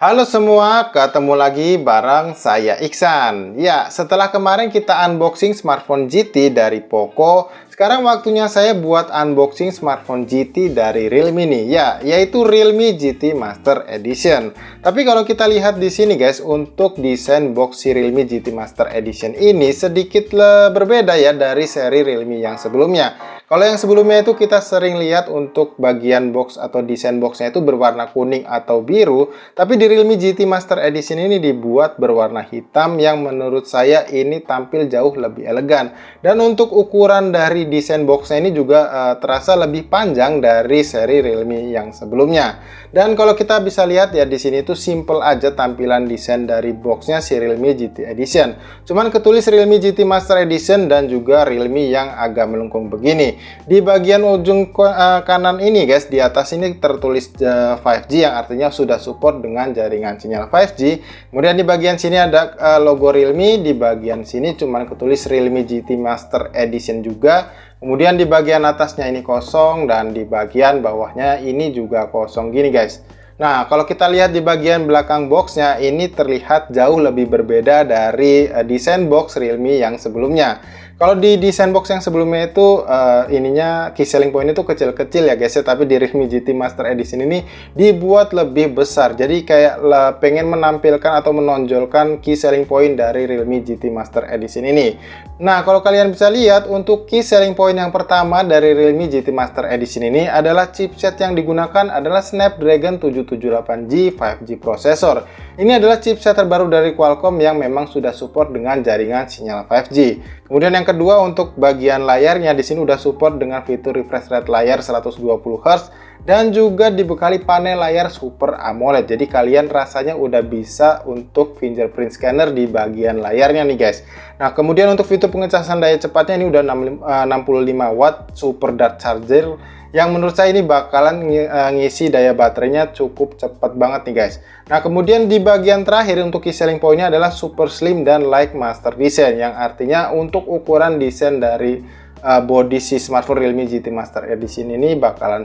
Halo semua, ketemu lagi bareng saya Iksan. Ya, setelah kemarin kita unboxing smartphone GT dari Poco, sekarang waktunya saya buat unboxing smartphone GT dari Realme nih. Ya, yaitu Realme GT Master Edition. Tapi kalau kita lihat di sini guys, untuk desain box si Realme GT Master Edition ini sedikit berbeda ya dari seri Realme yang sebelumnya. Kalau yang sebelumnya itu kita sering lihat untuk bagian box atau desain boxnya itu berwarna kuning atau biru, tapi di Realme GT Master Edition ini dibuat berwarna hitam yang menurut saya ini tampil jauh lebih elegan. Dan untuk ukuran dari desain boxnya ini juga terasa lebih panjang dari seri Realme yang sebelumnya. Dan kalau kita bisa lihat ya di sini tuh simple aja tampilan desain dari boxnya si Realme GT Edition. Cuman ketulis Realme GT Master Edition dan juga Realme yang agak melengkung begini. Di bagian ujung kanan ini guys, di atas ini tertulis 5G yang artinya sudah support dengan jaringan sinyal 5G. Kemudian di bagian sini ada logo Realme, di bagian sini cuman ketulis Realme GT Master Edition juga. Kemudian di bagian atasnya ini kosong dan di bagian bawahnya ini juga kosong gini guys. Nah, kalau kita lihat di bagian belakang boxnya ini terlihat jauh lebih berbeda dari desain box Realme yang sebelumnya. Kalau di desain box yang sebelumnya itu ininya key selling point itu kecil-kecil ya guys ya, tapi di Realme GT Master Edition ini dibuat lebih besar. Jadi kayak pengen menampilkan atau menonjolkan key selling point dari Realme GT Master Edition ini. Nah, kalau kalian bisa lihat untuk key selling point yang pertama dari Realme GT Master Edition ini adalah chipset yang digunakan adalah Snapdragon 778G 5G processor. Ini adalah chipset terbaru dari Qualcomm yang memang sudah support dengan jaringan sinyal 5G. Kemudian yang kedua untuk bagian layarnya di sini udah support dengan fitur refresh rate layar 120 Hz dan juga dibekali panel layar Super AMOLED. Jadi kalian rasanya udah bisa untuk fingerprint scanner di bagian layarnya nih guys. Nah, kemudian untuk fitur pengecasan daya cepatnya ini udah 65 watt super dart charger yang menurut saya ini bakalan ngisi daya baterainya cukup cepat banget nih guys. Nah, kemudian di bagian terakhir untuk key selling point-nya adalah super slim dan light master design, yang artinya untuk ukuran desain dari body si smartphone Realme GT Master Edition ini bakalan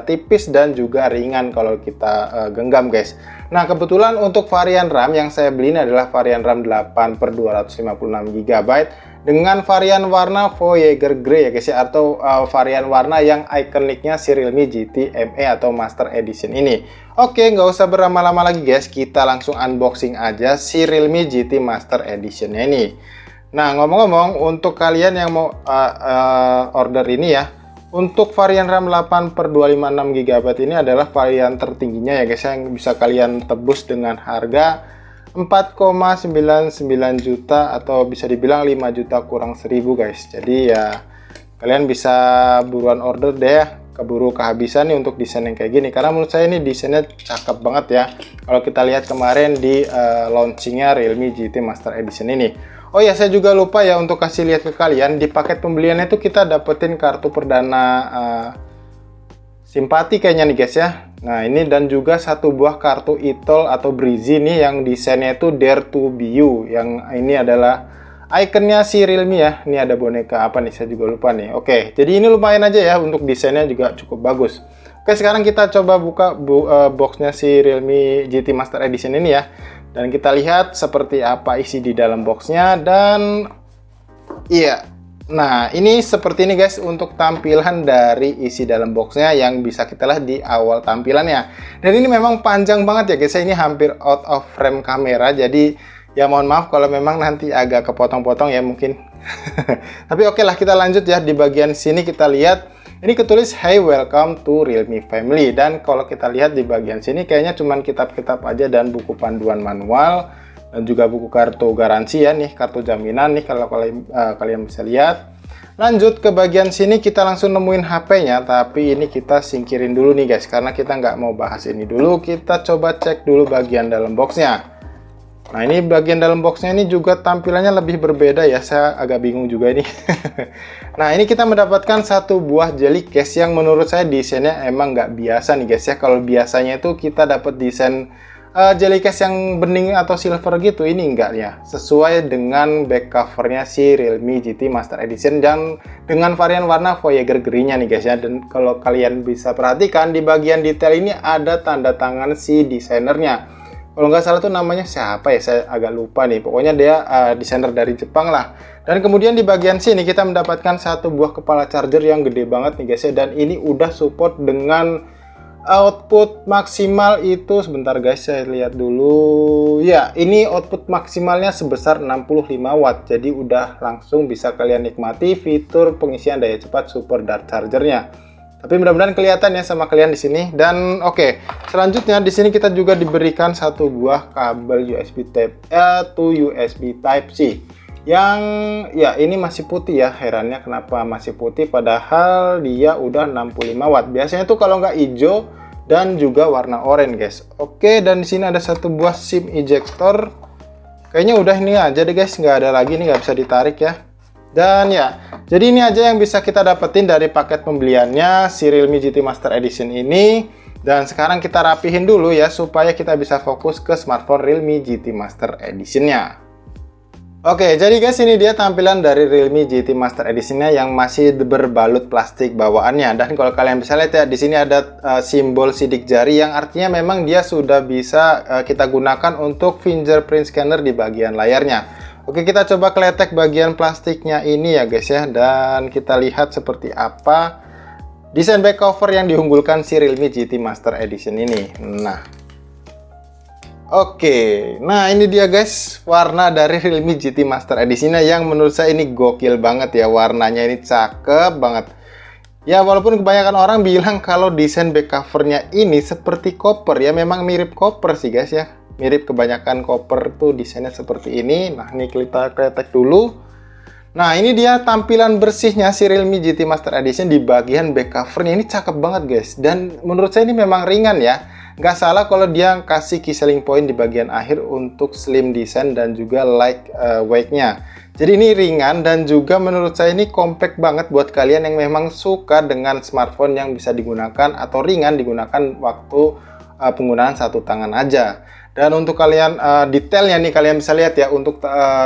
tipis dan juga ringan kalau kita genggam guys. Nah, kebetulan untuk varian RAM yang saya beli ini adalah varian RAM 8/256GB dengan varian warna Voyager Grey ya guys ya, atau varian warna yang ikoniknya si Realme GT ME atau Master Edition ini. Oke, nggak usah berlama-lama lagi guys, kita langsung unboxing aja si Realme GT Master Edition ini. Nah, ngomong-ngomong untuk kalian yang mau order ini ya, untuk varian RAM 8/256GB ini adalah varian tertingginya ya guys, yang bisa kalian tebus dengan harga 4,99 juta atau bisa dibilang 5 juta kurang 1000 guys. Jadi ya kalian bisa buruan order deh ya, keburu kehabisan nih untuk desain yang kayak gini, karena menurut saya ini desainnya cakep banget ya kalau kita lihat kemarin di launchingnya Realme GT Master Edition ini. Oh ya, saya juga lupa ya untuk kasih lihat ke kalian, di paket pembeliannya itu kita dapetin kartu perdana simpati kayaknya nih guys ya. Nah, ini dan juga satu buah kartu e-tol atau Breezy nih yang desainnya itu Dare to Be You, yang ini adalah ikonnya si Realme ya. Ini ada boneka apa nih, saya juga lupa nih. Oke, jadi ini lumayan aja ya, untuk desainnya juga cukup bagus. Oke, sekarang kita coba buka boxnya si Realme GT Master Edition ini ya, dan kita lihat seperti apa isi di dalam boxnya. Dan iya, nah ini seperti ini guys untuk tampilan dari isi dalam boxnya yang bisa kita lihat di awal tampilannya. Dan ini memang panjang banget ya guys, ini hampir out of frame kamera, jadi ya mohon maaf kalau memang nanti agak kepotong-potong ya mungkin. Tapi oke lah, kita lanjut ya. Di bagian sini kita lihat ini ketulis "Hey, welcome to Realme Family", dan kalau kita lihat di bagian sini kayaknya cuman kitab-kitab aja dan buku panduan manual dan juga buku kartu garansi ya nih, kartu jaminan nih kalau kalian bisa lihat. Lanjut ke bagian sini kita langsung nemuin HP-nya, tapi ini kita singkirin dulu nih guys karena kita nggak mau bahas ini dulu. Kita coba cek dulu bagian dalam boxnya. Nah, ini bagian dalam boxnya ini juga tampilannya lebih berbeda ya, saya agak bingung juga ini. Nah, ini kita mendapatkan satu buah jelly case yang menurut saya desainnya emang nggak biasa nih guys ya. Kalau biasanya itu kita dapat desain jelly case yang bening atau silver gitu, ini enggak ya, sesuai dengan back covernya si Realme GT Master Edition dan dengan varian warna Voyager Grey-nya nih guys ya. Dan kalau kalian bisa perhatikan di bagian detail ini ada tanda tangan si desainernya. Kalau nggak salah tuh namanya siapa ya, saya agak lupa nih. Pokoknya dia desainer dari Jepang lah. Dan kemudian di bagian sini kita mendapatkan satu buah kepala charger yang gede banget nih guys ya. Dan ini udah support dengan output maksimal itu, sebentar guys saya lihat dulu. Ya, ini output maksimalnya sebesar 65 watt. Jadi udah langsung bisa kalian nikmati fitur pengisian daya cepat super dart chargernya. Tapi mudah-mudahan kelihatan ya sama kalian di sini. Dan oke, selanjutnya di sini kita juga diberikan satu buah kabel USB Type A to USB Type C. Yang ya ini masih putih ya. Herannya kenapa masih putih padahal dia udah 65 watt. Biasanya tuh kalau nggak hijau dan juga warna oranye guys. Oke, dan di sini ada satu buah SIM ejector. Kayaknya udah ini aja deh guys, nggak ada lagi, ini nggak bisa ditarik ya. Dan ya, jadi ini aja yang bisa kita dapetin dari paket pembeliannya si Realme GT Master Edition ini. Dan sekarang kita rapihin dulu ya, supaya kita bisa fokus ke smartphone Realme GT Master Edition-nya. Oke, jadi guys ini dia tampilan dari Realme GT Master Edition-nya yang masih berbalut plastik bawaannya. Dan kalau kalian bisa lihat ya, di sini ada simbol sidik jari yang artinya memang dia sudah bisa kita gunakan untuk fingerprint scanner di bagian layarnya. Oke, kita coba kletek bagian plastiknya ini ya guys ya, dan kita lihat seperti apa desain back cover yang diunggulkan si Realme GT Master Edition ini. Nah ini dia guys warna dari Realme GT Master Edition-nya yang menurut saya ini gokil banget ya, warnanya ini cakep banget. Ya walaupun kebanyakan orang bilang kalau desain back covernya ini seperti koper ya, memang mirip koper sih guys ya. Mirip, kebanyakan koper tuh desainnya seperti ini. Nah ini kita kletek dulu. Nah ini dia tampilan bersihnya si Realme GT Master Edition di bagian back covernya, ini cakep banget guys. Dan menurut saya ini memang ringan ya. Nggak salah kalau dia kasih key selling point di bagian akhir untuk slim design dan juga light weight-nya. Jadi ini ringan dan juga menurut saya ini compact banget buat kalian yang memang suka dengan smartphone yang bisa digunakan atau ringan digunakan waktu penggunaan satu tangan aja. Dan untuk kalian detailnya nih kalian bisa lihat ya, untuk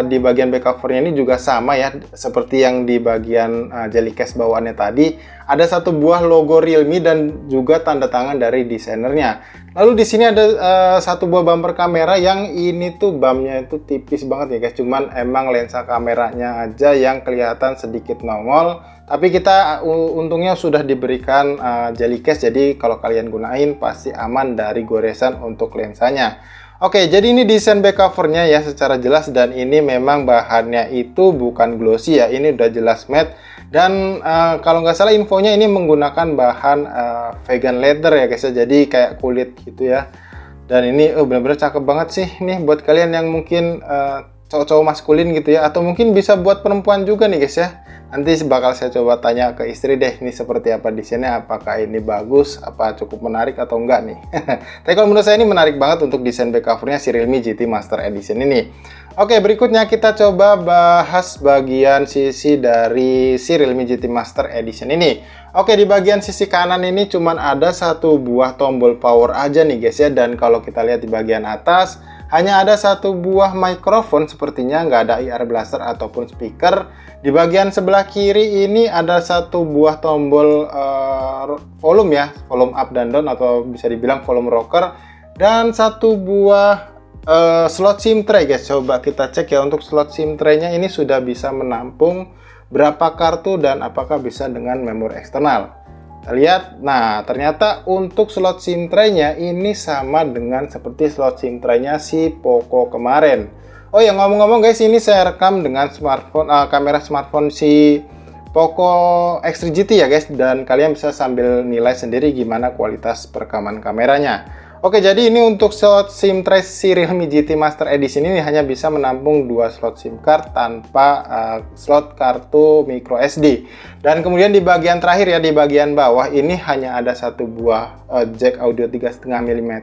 di bagian back covernya ini juga sama ya seperti yang di bagian jelly case bawaannya tadi. Ada satu buah logo Realme dan juga tanda tangan dari desainernya. Lalu di sini ada satu buah bumper kamera yang ini tuh bumnya itu tipis banget ya guys. Cuman emang lensa kameranya aja yang kelihatan sedikit nongol. Tapi kita untungnya sudah diberikan jelly case, jadi kalau kalian gunain pasti aman dari goresan untuk lensanya. Oke, jadi ini desain back covernya ya secara jelas, dan ini memang bahannya itu bukan glossy ya, ini udah jelas matte. Dan kalau nggak salah infonya ini menggunakan bahan vegan leather ya guys ya, jadi kayak kulit gitu ya. Dan ini bener-bener cakep banget sih nih buat kalian yang mungkin cowok-cowok maskulin gitu ya, atau mungkin bisa buat perempuan juga nih guys ya. Nanti bakal saya coba tanya ke istri deh, ini seperti apa desainnya, apakah ini bagus, apa cukup menarik atau enggak nih. Tapi kalau menurut saya ini menarik banget untuk desain back covernya si Realme GT Master Edition ini. Oke, berikutnya kita coba bahas bagian sisi dari si Realme GT Master Edition ini. Oke, di bagian sisi kanan ini cuman ada satu buah tombol power aja nih guys ya, dan kalau kita lihat di bagian atas hanya ada satu buah mikrofon, sepertinya nggak ada IR blaster ataupun speaker. Di bagian sebelah kiri ini ada satu buah tombol volume ya, volume up dan down atau bisa dibilang volume rocker, dan satu buah slot SIM tray guys. Coba kita cek ya, untuk slot SIM tray-nya ini sudah bisa menampung berapa kartu dan apakah bisa dengan memori eksternal. Kita lihat, nah ternyata untuk slot SIM tray-nya ini sama dengan seperti slot SIM tray-nya si Poco kemarin. Oh ya, ngomong-ngomong guys, ini saya rekam dengan smartphone kamera smartphone si Poco X3 GT ya guys, dan kalian bisa sambil nilai sendiri gimana kualitas perekaman kameranya. Oke, jadi ini untuk slot SIM tray si Realme GT Master Edition ini hanya bisa menampung 2 slot SIM card tanpa slot kartu micro SD. Dan kemudian di bagian terakhir ya, di bagian bawah ini hanya ada satu buah jack audio 3,5 mm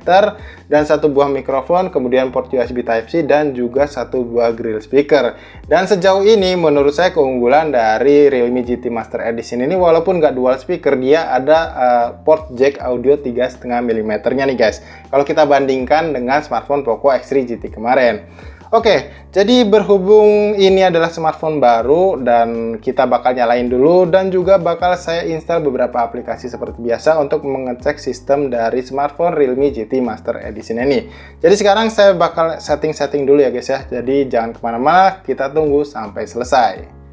dan satu buah mikrofon, kemudian port USB Type-C dan juga satu buah grill speaker. Dan sejauh ini menurut saya keunggulan dari Realme GT Master Edition ini, walaupun nggak dual speaker, dia ada port jack audio 3,5 mm nya nih guys, kalau kita bandingkan dengan smartphone Poco X3 GT kemarin. Oke, jadi berhubung ini adalah smartphone baru dan kita bakal nyalain dulu dan juga bakal saya install beberapa aplikasi seperti biasa untuk mengecek sistem dari smartphone Realme GT Master Edition ini. Jadi sekarang saya bakal setting-setting dulu ya guys ya, jadi jangan kemana-mana, kita tunggu sampai selesai.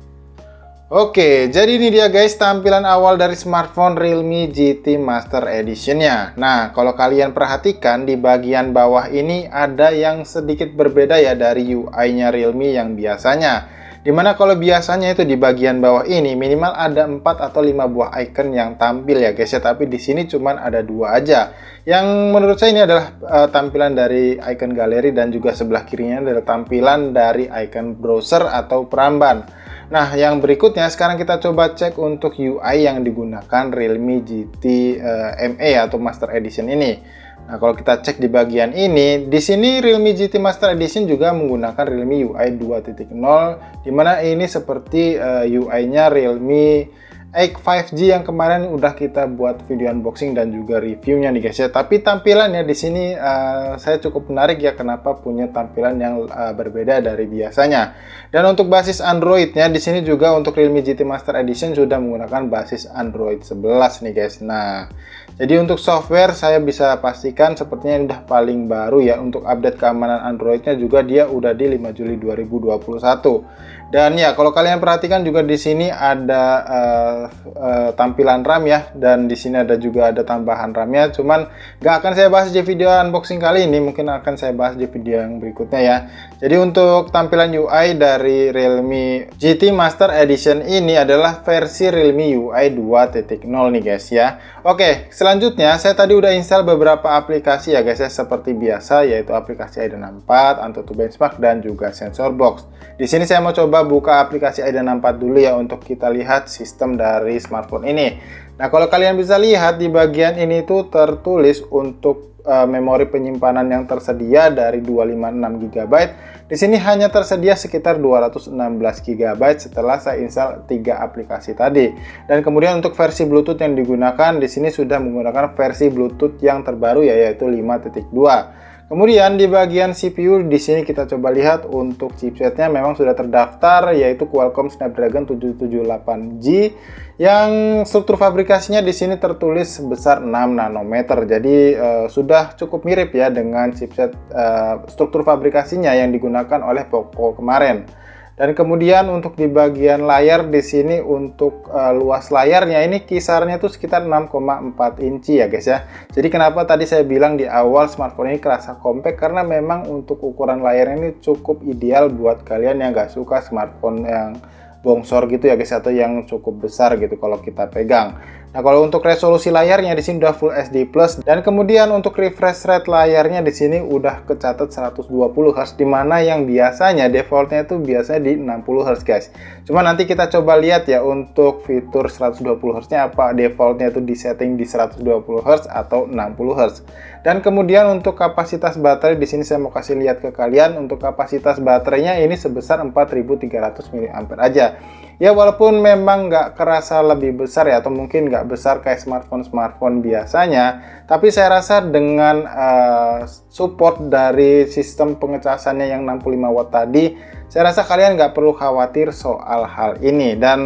Oke, jadi ini dia guys tampilan awal dari smartphone Realme GT Master Edition-nya. Nah, kalau kalian perhatikan di bagian bawah ini ada yang sedikit berbeda ya dari UI-nya Realme yang biasanya. Dimana kalau biasanya itu di bagian bawah ini minimal ada 4 atau 5 buah icon yang tampil ya guys ya, tapi di sini cuman ada 2 aja. Yang menurut saya ini adalah tampilan dari icon galeri dan juga sebelah kirinya adalah tampilan dari icon browser atau peramban. Nah, yang berikutnya sekarang kita coba cek untuk UI yang digunakan Realme GT ME atau Master Edition ini. Nah, kalau kita cek di bagian ini, di sini Realme GT Master Edition juga menggunakan Realme UI 2.0, di mana ini seperti UI-nya Realme 8 5G yang kemarin udah kita buat video unboxing dan juga reviewnya nih guys ya. Tapi tampilannya di sini saya cukup menarik ya, kenapa punya tampilan yang berbeda dari biasanya. Dan untuk basis Android-nya di sini juga untuk Realme GT Master Edition sudah menggunakan basis Android 11 nih guys. Nah, jadi untuk software saya bisa pastikan sepertinya ini udah paling baru ya. Untuk update keamanan Android-nya juga dia udah di 5 Juli 2021. Dan ya, kalau kalian perhatikan juga di sini ada tampilan RAM ya, dan di sini ada juga ada tambahan RAM-nya. Cuman nggak akan saya bahas di video unboxing kali ini, mungkin akan saya bahas di video yang berikutnya ya. Jadi untuk tampilan UI dari Realme GT Master Edition ini adalah versi Realme UI 2.0 nih guys ya. Oke, selanjutnya saya tadi udah install beberapa aplikasi ya guys ya, seperti biasa yaitu aplikasi ID64, AnTuTu Benchmark dan juga Sensor Box. Di sini saya mau coba buka aplikasi ID64 dulu ya untuk kita lihat sistem dari smartphone ini. Nah, kalau kalian bisa lihat di bagian ini tuh tertulis untuk memori penyimpanan yang tersedia dari 256 GB. Di sini hanya tersedia sekitar 216 GB setelah saya install 3 aplikasi tadi. Dan kemudian untuk versi Bluetooth yang digunakan di sini sudah menggunakan versi Bluetooth yang terbaru ya, yaitu 5.2. Kemudian di bagian CPU di sini kita coba lihat untuk chipsetnya memang sudah terdaftar yaitu Qualcomm Snapdragon 778G yang struktur fabrikasinya di sini tertulis sebesar 6 nanometer. Jadi sudah cukup mirip ya dengan chipset struktur fabrikasinya yang digunakan oleh Poco kemarin. Dan kemudian untuk di bagian layar di sini untuk luas layarnya ini kisarannya tuh sekitar 6,4 inci ya guys ya. Jadi kenapa tadi saya bilang di awal smartphone ini kerasa compact, karena memang untuk ukuran layarnya ini cukup ideal buat kalian yang nggak suka smartphone yang bongsor gitu ya guys, atau yang cukup besar gitu kalau kita pegang. Nah, kalau untuk resolusi layarnya di sini udah Full HD Plus, dan kemudian untuk refresh rate layarnya di sini udah kecatat 120 Hz, dimana yang biasanya defaultnya itu biasanya di 60 Hz guys. Cuma nanti kita coba lihat ya untuk fitur 120 Hz nya apa defaultnya itu di setting di 120 Hz atau 60 Hz. Dan kemudian untuk kapasitas baterai di sini saya mau kasih lihat ke kalian, untuk kapasitas baterainya ini sebesar 4300 mAh aja. Ya, walaupun memang nggak kerasa lebih besar ya, atau mungkin nggak besar kayak smartphone biasanya, tapi saya rasa dengan support dari sistem pengecasannya yang 65 watt tadi, saya rasa kalian nggak perlu khawatir soal hal ini. Dan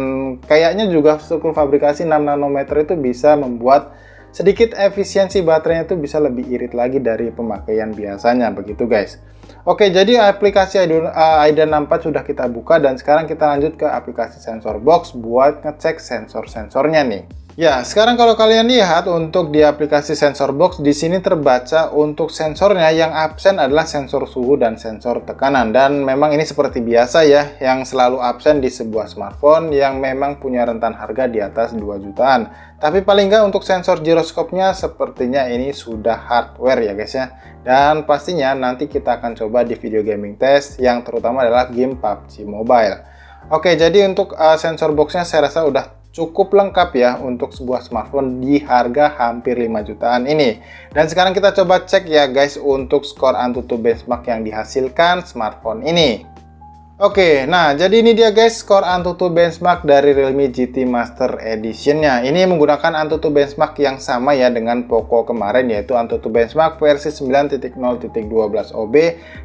kayaknya juga struktur fabrikasi 6 nanometer itu bisa membuat sedikit efisiensi baterainya itu bisa lebih irit lagi dari pemakaian biasanya, begitu guys. Oke, jadi aplikasi ID64 sudah kita buka dan sekarang kita lanjut ke aplikasi Sensor Box buat ngecek sensor-sensornya nih. Ya, sekarang kalau kalian lihat untuk di aplikasi Sensor Box di sini terbaca untuk sensornya yang absen adalah sensor suhu dan sensor tekanan, dan memang ini seperti biasa ya yang selalu absen di sebuah smartphone yang memang punya rentan harga di atas 2 jutaan. Tapi paling nggak untuk sensor giroskopnya sepertinya ini sudah hardware ya guys ya. Dan pastinya nanti kita akan coba di video gaming test yang terutama adalah game PUBG Mobile. Oke, jadi untuk sensor boxnya saya rasa udah cukup lengkap ya untuk sebuah smartphone di harga hampir 5 jutaan ini. Dan sekarang kita coba cek ya guys untuk skor AnTuTu Benchmark yang dihasilkan smartphone ini. Oke, nah jadi ini dia guys skor AnTuTu benchmark dari Realme GT Master Edition-nya. Ini menggunakan AnTuTu benchmark yang sama ya dengan Poco kemarin, yaitu AnTuTu benchmark versi 9.0.12 OB,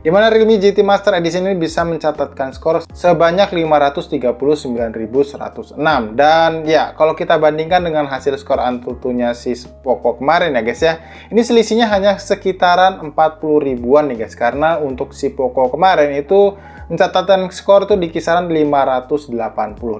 di mana Realme GT Master Edition ini bisa mencatatkan skor sebanyak 539.106. Dan ya, kalau kita bandingkan dengan hasil skor AnTuTu-nya si Poco kemarin ya guys ya, ini selisihnya hanya sekitaran 40 ribuan nih guys, karena untuk si Poco kemarin itu mencatatkan skor tuh di kisaran 580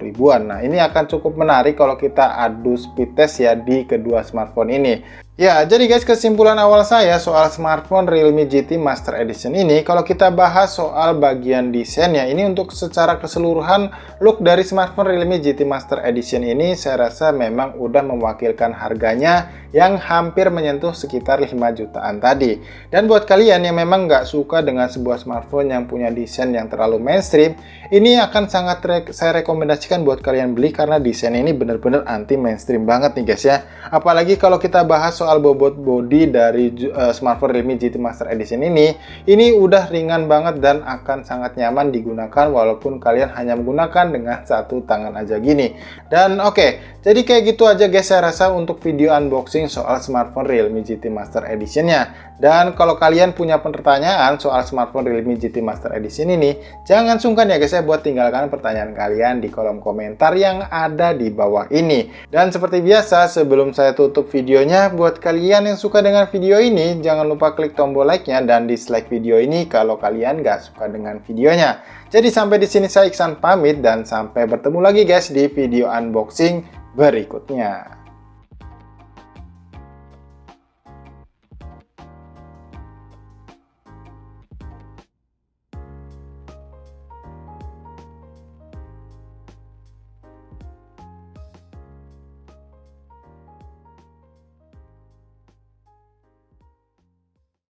ribuan. Nah, ini akan cukup menarik kalau kita adu speed test ya di kedua smartphone ini. Ya, jadi guys, kesimpulan awal saya soal smartphone Realme GT Master Edition ini, kalau kita bahas soal bagian desainnya, ini untuk secara keseluruhan look dari smartphone Realme GT Master Edition ini, saya rasa memang udah mewakilkan harganya yang hampir menyentuh sekitar 5 jutaan tadi. Dan buat kalian yang memang nggak suka dengan sebuah smartphone yang punya desain yang terlalu mainstream, ini akan sangat saya rekomendasikan buat kalian beli karena desain ini bener-bener anti mainstream banget nih guys ya. Apalagi kalau kita bahas soal bobot bodi dari smartphone Realme GT Master Edition ini udah ringan banget dan akan sangat nyaman digunakan walaupun kalian hanya menggunakan dengan satu tangan aja gini. Dan oke, jadi kayak gitu aja guys saya rasa untuk video unboxing soal smartphone Realme GT Master Edition-nya. Dan kalau kalian punya pertanyaan soal smartphone Realme GT Master Edition ini, jangan sungkan ya guys ya buat tinggalkan pertanyaan kalian di kolom komentar yang ada di bawah ini. Dan seperti biasa, sebelum saya tutup videonya, buat kalian yang suka dengan video ini, jangan lupa klik tombol like-nya dan dislike video ini kalau kalian nggak suka dengan videonya. Jadi sampai di sini saya Iksan pamit dan sampai bertemu lagi guys di video unboxing berikutnya.